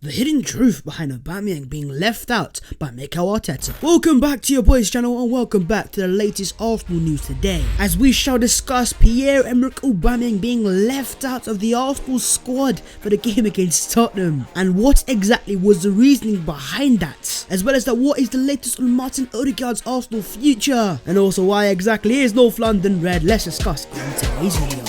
the hidden truth behind Aubameyang being left out by Mikel Arteta. Welcome back to your boys channel and welcome back to the latest Arsenal news today, as we shall discuss Pierre-Emerick Aubameyang being left out of the Arsenal squad for the game against Tottenham, and what exactly was the reasoning behind that, as well as what is the latest on Martin Odegaard's Arsenal future, and also why exactly is North London red. Let's discuss in today's video.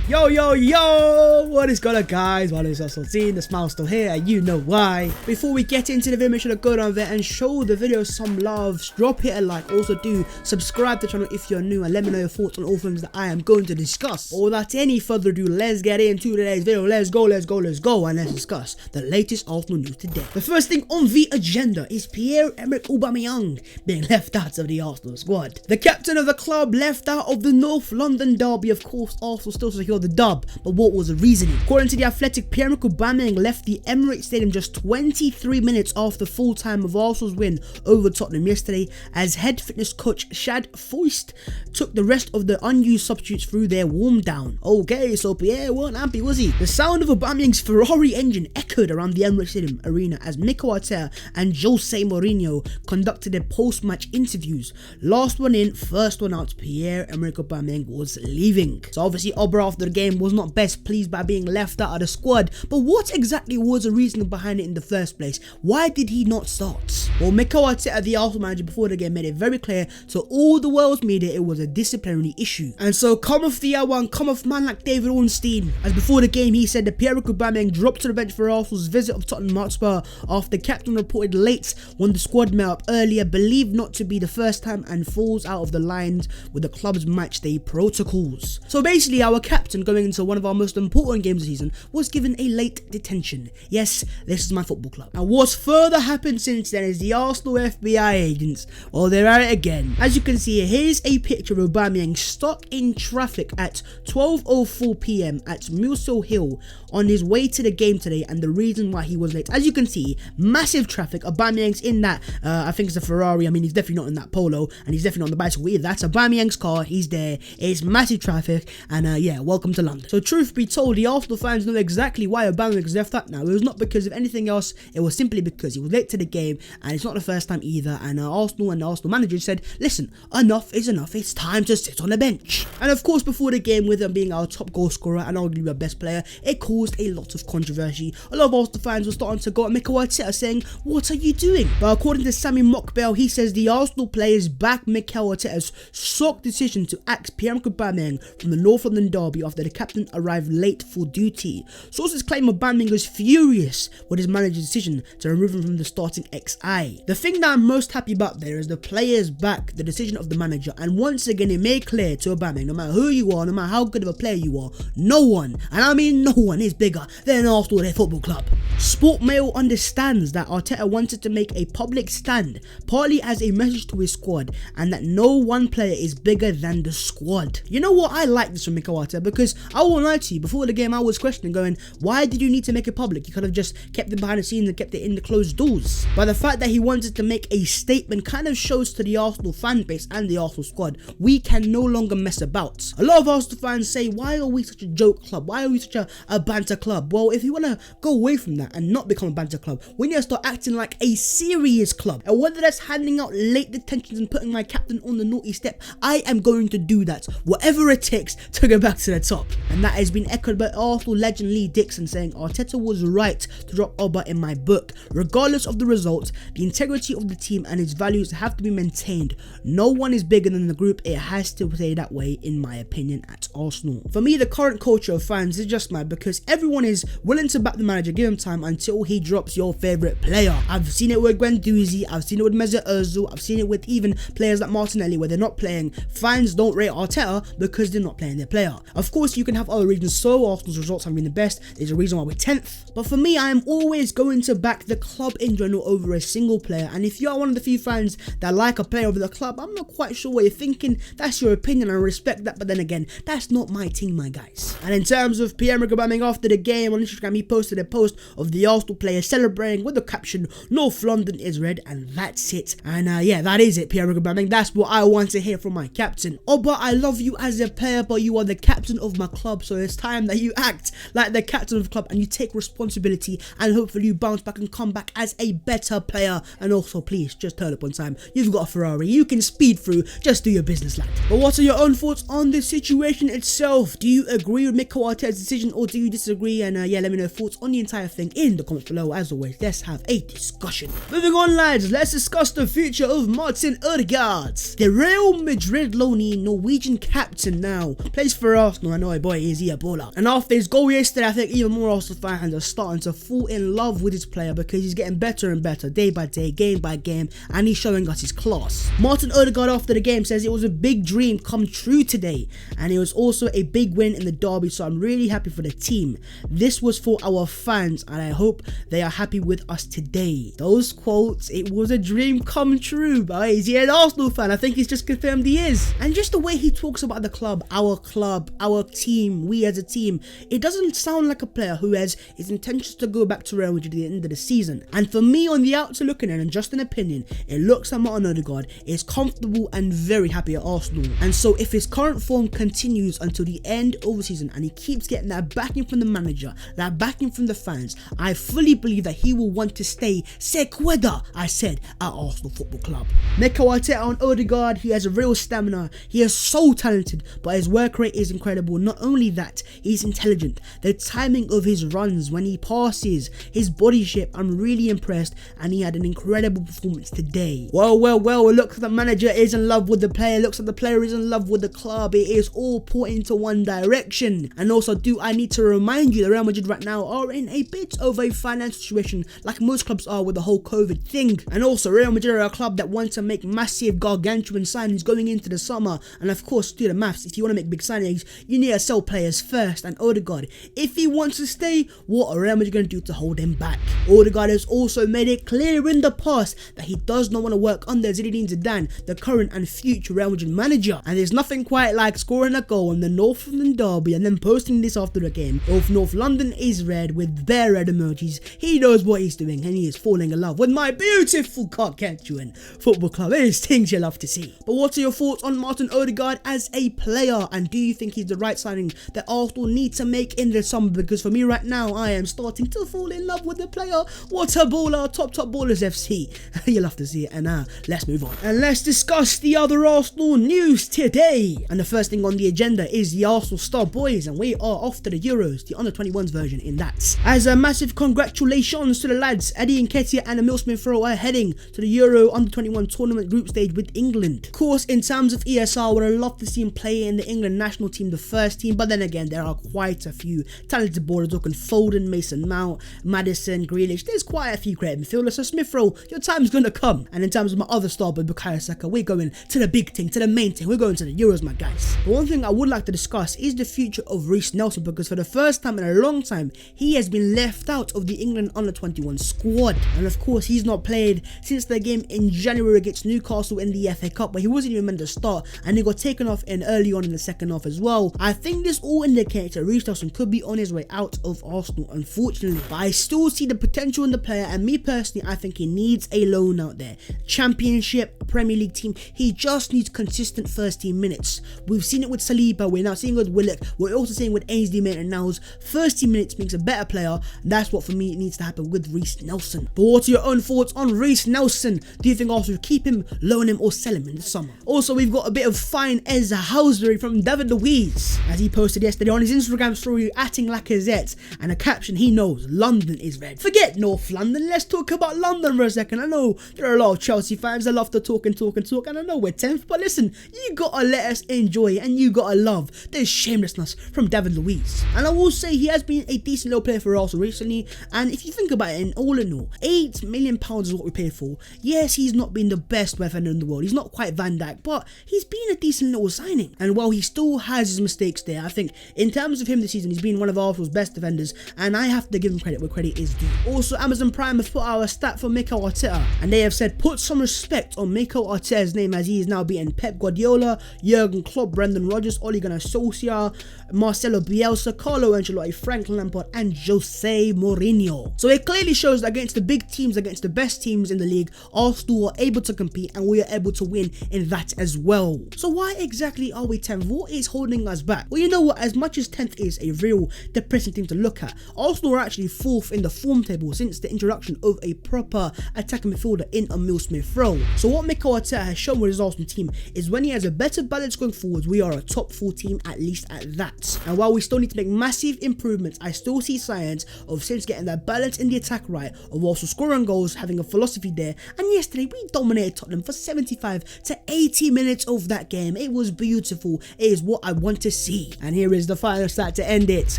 Yo, what is going on, guys? My name is Arsenal team, the smile's still here and you know why. Before we get into the video, make sure to go down there and show the video some love, drop it a like, also do subscribe to the channel if you're new, and let me know your thoughts on all things that I am going to discuss. But without any further ado, let's get into today's video. Let's go, and let's discuss the latest Arsenal news today. The first thing on the agenda is Pierre-Emerick Aubameyang being left out of the Arsenal squad. The captain of the club left out of the North London derby. Of course, Arsenal still secure the dub, but what was the reasoning? According to The Athletic, Pierre-Emerick Aubameyang left the Emirates Stadium just 23 minutes after full time of Arsenal's win over Tottenham yesterday, as head fitness coach Shad Foist took the rest of the unused substitutes through their warm down. Okay, so Pierre weren't happy, was he? The sound of Aubameyang's Ferrari engine echoed around the Emirates Stadium arena as Mikel Arteta and Jose Mourinho conducted their post-match interviews. Last one in, first one out, Pierre-Emerick Aubameyang was leaving. So obviously Aubameyang after the game was not best pleased by being left out of the squad, but what exactly was the reason behind it in the first place? Why did he not start? Well, Mikel Arteta, the Arsenal manager, before the game made it very clear to all the world's media it was a disciplinary issue. And so come off the hour and come off man like David Ornstein, as before the game he said that Pierre-Emerick Aubameyang dropped to the bench for Arsenal's visit of Tottenham Hotspur after the captain reported late when the squad met up earlier, believed not to be the first time, and falls out of the lines with the club's matchday protocols. So basically our captain going into one of our most important games of the season was given a late detention. Yes, this is my football club. And what's further happened since then is the Arsenal FBI agents, well, they're at it again. As you can see, here's a picture of Aubameyang stuck in traffic at 12:04 p.m. at Musel Hill on his way to the game today, and the reason why he was late. As you can see, massive traffic. Aubameyang's in that, I think it's a Ferrari. I mean, he's definitely not in that Polo, and he's definitely not on the bicycle either. That's Aubameyang's car. He's there. It's massive traffic, and yeah, welcome to London. So truth be told, the Arsenal fans know exactly why Aubameyang is left out now. It was not because of anything else. It was simply because he was late to the game, and it's not the first time either. And Arsenal and the Arsenal manager said, listen, enough is enough. It's time to sit on the bench. And of course, before the game, with him being our top goal scorer and arguably our best player, it caused a lot of controversy. A lot of Arsenal fans were starting to go at Mikel Arteta saying, what are you doing? But according to Sammy Mockbell, he says the Arsenal players back Mikel Arteta's shock decision to axe Pierre-Emerick Aubameyang from the North London derby after the captain arrived late for duty. Sources claim Aubameyang was furious with his manager's decision to remove him from the starting XI. The thing that I'm most happy about there is the players back the decision of the manager, and once again it made clear to Aubameyang, no matter who you are, no matter how good of a player you are, no one, and I mean no one, is bigger than Arsenal, their football club. Sport Mail understands that Arteta wanted to make a public stand, partly as a message to his squad, and that no one player is bigger than the squad. You know what, I like this from Mikel Arteta, because I won't lie to you, before the game I was questioning, going, why did you need to make it public? You could have just kept it behind the scenes and kept it in the closed doors. But the fact that he wanted to make a statement kind of shows to the Arsenal fan base and the Arsenal squad, we can no longer mess about. A lot of Arsenal fans say, why are we such a joke club? Why are we such a banter club? Well, if you want to go away from that and not become a banter club, we need to start acting like a serious club. And whether that's handing out late detentions and putting my captain on the naughty step, I am going to do that, whatever it takes to go back to the top. And that has been echoed by Arsenal legend Lee Dixon, saying Arteta was right to drop Oba in my book. Regardless of the result, the integrity of the team and its values have to be maintained. No one is bigger than the group. It has to stay that way, in my opinion, at Arsenal. For me, the current culture of fans is just mad, because everyone is willing to back the manager, give him time until he drops your favourite player. I've seen it with Guendouzi, I've seen it with Mesut Ozil, I've seen it with even players like Martinelli, where they're not playing. Fans don't rate Arteta because they're not playing their player. Of course, you can have other reasons, so Arsenal's results haven't been the best. There's a reason why we're 10th. But for me, I am always going to back the club in general over a single player. And if you are one of the few fans that like a player over the club, I'm not quite sure what you're thinking. That's your opinion, I respect that. But then again, that's not my team, my guys. And in terms of Pierre-Emerick Aubameyang, after the game on Instagram, he posted a post of the Arsenal player celebrating with the caption, North London is red, and that's it. And yeah, that is it, Pierre-Emerick Aubameyang. That's what I want to hear from my captain. Oba, I love you as a player, but you are the captain of of my club, so it's time that you act like the captain of the club and you take responsibility, and hopefully you bounce back and come back as a better player. And also, please just turn up on time. You've got a Ferrari, you can speed through, just do your business, lad. But what are your own thoughts on the situation itself? Do you agree with Mikel Arteta's decision, or do you disagree? And yeah, let me know your thoughts on the entire thing in the comments below. As always, let's have a discussion. Moving on, lads, let's discuss the future of Martin Odegaard. The Real Madrid loanee Norwegian captain now plays for Arsenal. I know, boy, is he a baller. And after his goal yesterday, I think even more Arsenal fans are starting to fall in love with his player, because he's getting better and better day by day, game by game, and he's showing us his class. Martin Odegaard after the game says it was a big dream come true today, and it was also a big win in the derby, so I'm really happy for the team. This was for our fans, and I hope they are happy with us today. Those quotes, it was a dream come true, but is he an Arsenal fan? I think he's just confirmed he is. And just the way he talks about the club, our team, we as a team, it doesn't sound like a player who has his intentions to go back to Real Madrid at the end of the season. And for me, on the outside looking in, and just an opinion, it looks like Martin Odegaard is comfortable and very happy at Arsenal. And so if his current form continues until the end of the season and he keeps getting that backing from the manager, that backing from the fans, I fully believe that he will want to stay, se queda, I said, at Arsenal Football Club. Mikel Arteta on Odegaard, he has a real stamina, he is so talented, but his work rate is incredible. Not only that, he's intelligent. The timing of his runs, when he passes, his body shape, I'm really impressed, and he had an incredible performance today. Well, it looks like the manager is in love with the player, looks like the player is in love with the club. It is all pointing to one direction. And also, do I need to remind you that Real Madrid right now are in a bit of a financial situation, like most clubs are with the whole COVID thing. And also, Real Madrid are a club that wants to make massive gargantuan signings going into the summer, and of course, do the maths. If you want to make big signings, you need to sell players first. And Odegaard, if he wants to stay, what are Real Madrid going to do to hold him back? Odegaard has also made it clear in the past that he does not want to work under Zinedine Zidane, the current and future Real Madrid manager. And there's nothing quite like scoring a goal in the North London derby and then posting this after the game. Both North London is red with bare red emojis. He knows what he's doing, and he is falling in love with my beautiful Gargantuan Football Club. It is things you love to see. But what are your thoughts on Martin Odegaard as a player, and do you think he's the right signing that Arsenal need to make in the summer? Because for me right now, I am starting to fall in love with the player. What a baller, top ballers FC. You'll have to see it. And let's move on and let's discuss the other Arsenal news today. And the first thing on the agenda is the Arsenal star boys, and we are off to the Euros, the under-21s version in that. As a massive congratulations to the lads, Eddie Nketiah and Emile Smith Rowe are heading to the Euro under-21 tournament group stage with England. Of course, in terms of ESR, would have loved to see him play in the England national team, the first team, but then again, there are quite a few talented ballers. Looking Foden, Mason Mount, Maddison, Grealish. There's quite a few creative midfielders. So Smith Rowe, your time's gonna come. And in terms of my other star boy, Bukayo Saka, we're going to the big thing, to the main thing. We're going to the Euros, my guys. But one thing I would like to discuss is the future of Reiss Nelson, because for the first time in a long time, he has been left out of the England under-21 squad. And of course, he's not played since the game in January against Newcastle in the FA Cup, but he wasn't even meant to start, and he got taken off in early on in the second half as well. I think this all indicates that Reiss Nelson could be on his way out of Arsenal, unfortunately. But I still see the potential in the player, and me personally, I think he needs a loan out there. Championship, Premier League team, he just needs consistent first team minutes. We've seen it with Saliba, we're now seeing it with Willock, we're also seeing with Ainsley Maitland-Niles. First team minutes makes a better player, and that's what for me needs to happen with Reiss Nelson. But what are your own thoughts on Reiss Nelson? Do you think Arsenal should keep him, loan him, or sell him in the summer? Also, we've got a bit of fine as a houseberry from David Luiz, as he posted yesterday on his Instagram story, atting Lacazette, and a caption he knows, London is red. Forget North London, let's talk about London for a second. I know there are a lot of Chelsea fans that love to talk, and I know we're 10th, but listen, you gotta let us enjoy, and you gotta love the shamelessness from David Luiz. And I will say he has been a decent little player for Arsenal recently, and if you think about it, in all, £8 million is what we paid for. Yes, he's not been the best defender in the world, he's not quite Van Dijk, but he's been a decent little signing. And while he still has his mistakes there, I think in terms of him this season, he's been one of Arsenal's best defenders, and I have to give him credit where credit is due. Also, Amazon Prime has put out a stat for Mikel Arteta, and they have said put some respect on Mikel Arteta's name, as he is now beating Pep Guardiola, Jurgen Klopp, Brendan Rodgers, Ole Gunnar Solskjaer, Marcelo Bielsa, Carlo Ancelotti, Frank Lampard, and Jose Mourinho. So it clearly shows that against the big teams, against the best teams in the league, Arsenal are able to compete, and we are able to win in that as well. So why exactly are we 10th? What is holding us back? that. Well, you know what, as much as 10th is a real depressing thing to look at, Arsenal are actually 4th in the form table since the introduction of a proper attacking midfielder in Emile Smith Rowe. So what Mikel Arteta has shown with his Arsenal team is when he has a better balance going forwards, we are a top 4 team, at least at that. And while we still need to make massive improvements, I still see signs of since getting that balance in the attack right, of also scoring goals, having a philosophy there. And yesterday we dominated Tottenham for 75 to 80 minutes of that game. It was beautiful. It is what I want to see. And here is the final stat to end it.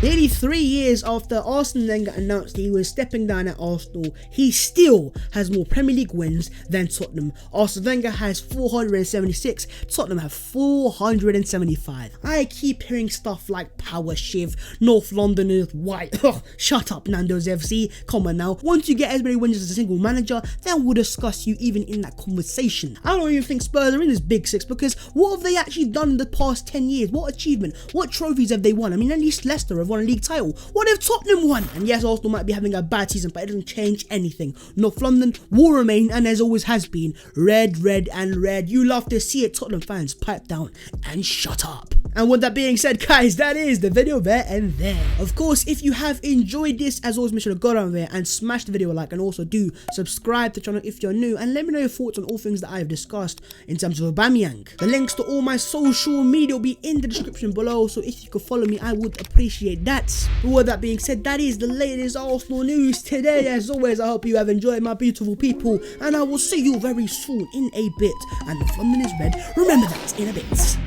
Nearly 3 years after Arsene Wenger announced he was stepping down at Arsenal, he still has more Premier League wins than Tottenham. Arsene Wenger has 476, Tottenham have 475. I keep hearing stuff like power shift, North London is white. Shut up, Nando's FC. Come on now. Once you get as many wins as a single manager, then we'll discuss you even in that conversation. I don't even think Spurs are in this big six, because what have they actually done in the past 10 years? What achievement? What trophies have they won? I mean, at least Leicester have won a league title. What have Tottenham won? And yes, Arsenal might be having a bad season, but it doesn't change anything. North London will remain, and as always has been, red, red and red. You love to see it, Tottenham fans. Pipe down and shut up. And with that being said, guys, that is the video there and there. Of course, if you have enjoyed this, as always, make sure to go down there and smash the video like, and also do subscribe to the channel if you're new, and let me know your thoughts on all things that I have discussed in terms of Aubameyang. The links to all my social media will be in the description below, so if you could follow me, I would appreciate that. But with that being said, that is the latest Arsenal news today. As always, I hope you have enjoyed, my beautiful people, and I will see you very soon in a bit. And if London is red, remember that in a bit.